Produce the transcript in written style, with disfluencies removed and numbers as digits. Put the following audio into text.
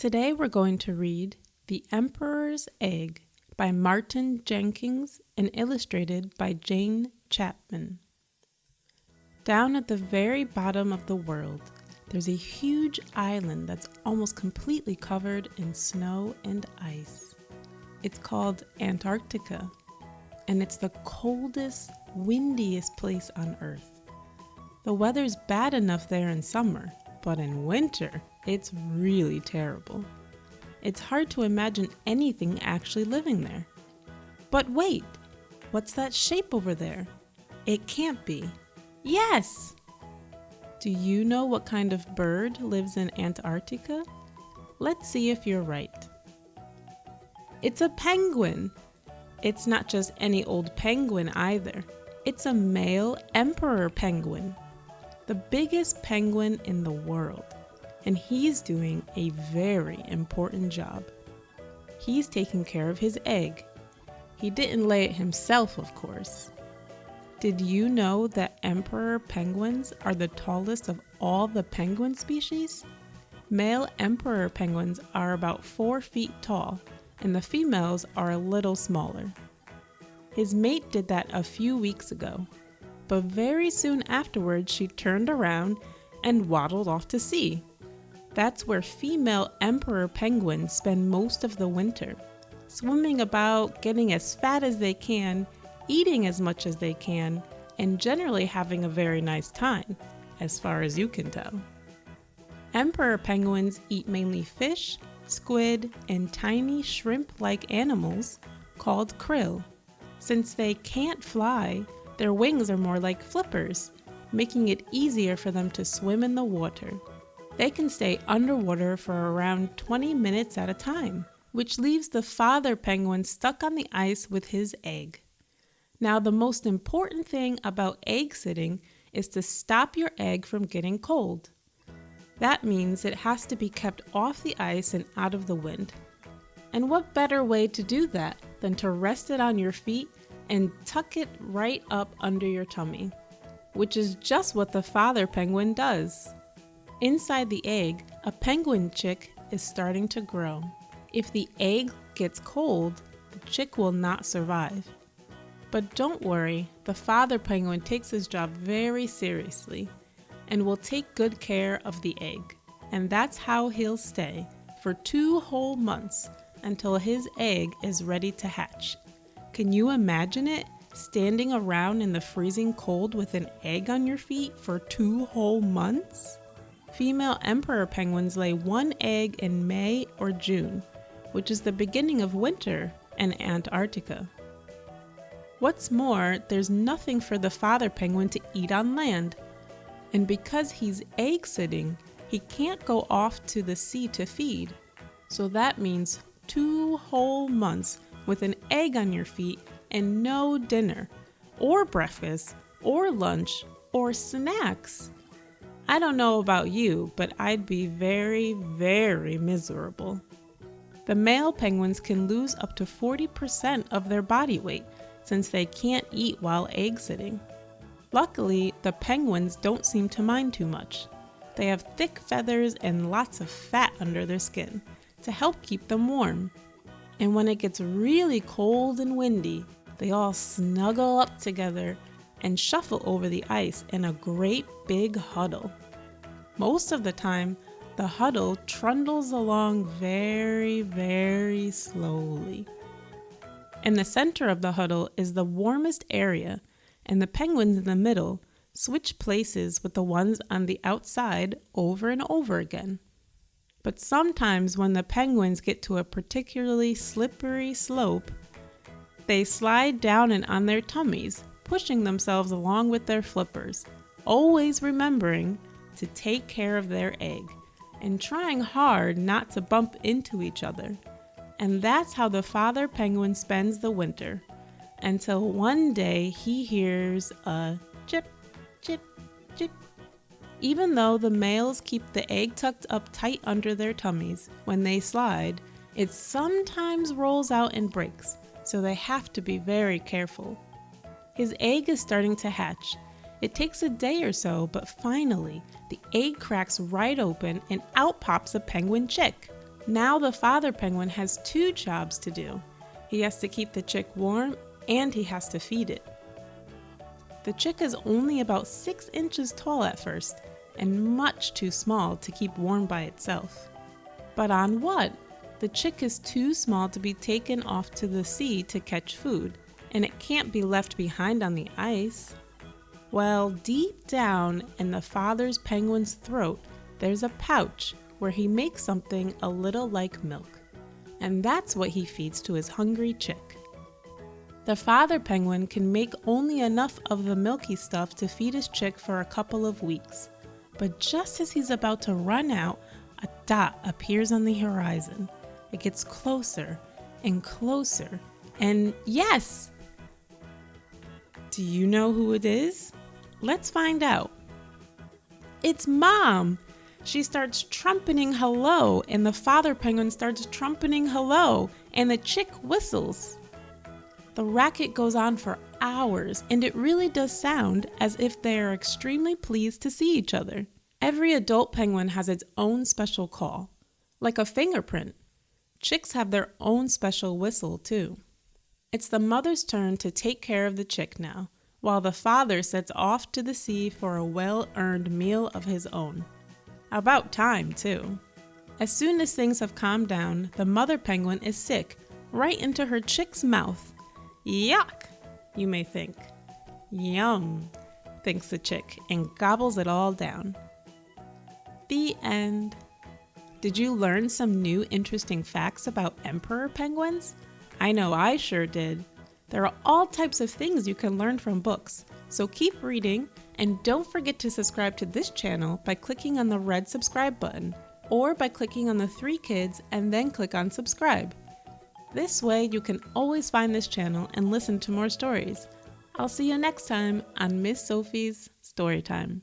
Today we're going to read The Emperor's Egg by Martin Jenkins and illustrated by Jane Chapman. Down at the very bottom of the world, there's a huge island that's almost completely covered in snow and ice. It's called Antarctica, and it's the coldest, windiest place on Earth. The weather's bad enough there in summer, but in winter, it's really terrible. It's hard to imagine anything actually living there. But wait, what's that shape over there? It can't be. Yes! Do you know what kind of bird lives in Antarctica? Let's see if you're right. It's a penguin. It's not just any old penguin either. It's a male emperor penguin, the biggest penguin in the world. And he's doing a very important job. He's taking care of his egg. He didn't lay it himself, of course. Did you know that emperor penguins are the tallest of all the penguin species? Male emperor penguins are about 4 feet tall, and the females are a little smaller. His mate did that a few weeks ago, but very soon afterwards she turned around and waddled off to sea. That's where female emperor penguins spend most of the winter, swimming about, getting as fat as they can, eating as much as they can, and generally having a very nice time, as far as you can tell. Emperor penguins eat mainly fish, squid, and tiny shrimp-like animals called krill. Since they can't fly, their wings are more like flippers, making it easier for them to swim in the water. They can stay underwater for around 20 minutes at a time, which leaves the father penguin stuck on the ice with his egg. Now, the most important thing about egg sitting is to stop your egg from getting cold. That means it has to be kept off the ice and out of the wind. And what better way to do that than to rest it on your feet and tuck it right up under your tummy, which is just what the father penguin does. Inside the egg, a penguin chick is starting to grow. If the egg gets cold, the chick will not survive. But don't worry, the father penguin takes his job very seriously and will take good care of the egg. And that's how he'll stay for 2 whole months until his egg is ready to hatch. Can you imagine it? Standing around in the freezing cold with an egg on your feet for 2 whole months? Female emperor penguins lay 1 egg in May or June, which is the beginning of winter in Antarctica. What's more, there's nothing for the father penguin to eat on land. And because he's egg sitting, he can't go off to the sea to feed. So that means 2 whole months with an egg on your feet and no dinner, or breakfast, or lunch, or snacks. I don't know about you, but I'd be very, very miserable. The male penguins can lose up to 40% of their body weight since they can't eat while egg sitting. Luckily, the penguins don't seem to mind too much. They have thick feathers and lots of fat under their skin to help keep them warm. And when it gets really cold and windy, they all snuggle up together and shuffle over the ice in a great big huddle. Most of the time, the huddle trundles along very, very slowly. In the center of the huddle is the warmest area, and the penguins in the middle switch places with the ones on the outside over and over again. But sometimes when the penguins get to a particularly slippery slope, they slide down and on their tummies, pushing themselves along with their flippers, always remembering to take care of their egg and trying hard not to bump into each other. And that's how the father penguin spends the winter, until one day he hears a chip, chip, chip. Even though the males keep the egg tucked up tight under their tummies, when they slide, it sometimes rolls out and breaks, so they have to be very careful. His egg is starting to hatch. It takes a day or so, but finally, the egg cracks right open and out pops a penguin chick. Now the father penguin has two jobs to do. He has to keep the chick warm and he has to feed it. The chick is only about 6 inches tall at first and much too small to keep warm by itself. But on what? The chick is too small to be taken off to the sea to catch food, and it can't be left behind on the ice. Well, deep down in the father's penguin's throat, there's a pouch where he makes something a little like milk, and that's what he feeds to his hungry chick. The father penguin can make only enough of the milky stuff to feed his chick for a couple of weeks, but just as he's about to run out, a dot appears on the horizon. It gets closer and closer, and yes! Do you know who it is? Let's find out. It's Mom! She starts trumpeting hello, and the father penguin starts trumpeting hello, and the chick whistles. The racket goes on for hours, and it really does sound as if they are extremely pleased to see each other. Every adult penguin has its own special call, like a fingerprint. Chicks have their own special whistle, too. It's the mother's turn to take care of the chick now, while the father sets off to the sea for a well-earned meal of his own. About time, too. As soon as things have calmed down, the mother penguin is sick, right into her chick's mouth. Yuck, you may think. Yum, thinks the chick, and gobbles it all down. The end. Did you learn some new interesting facts about emperor penguins? I know I sure did. There are all types of things you can learn from books, so keep reading, and don't forget to subscribe to this channel by clicking on the red subscribe button, or by clicking on the 3 kids and then click on subscribe. This way you can always find this channel and listen to more stories. I'll see you next time on Miss Sophie's Storytime.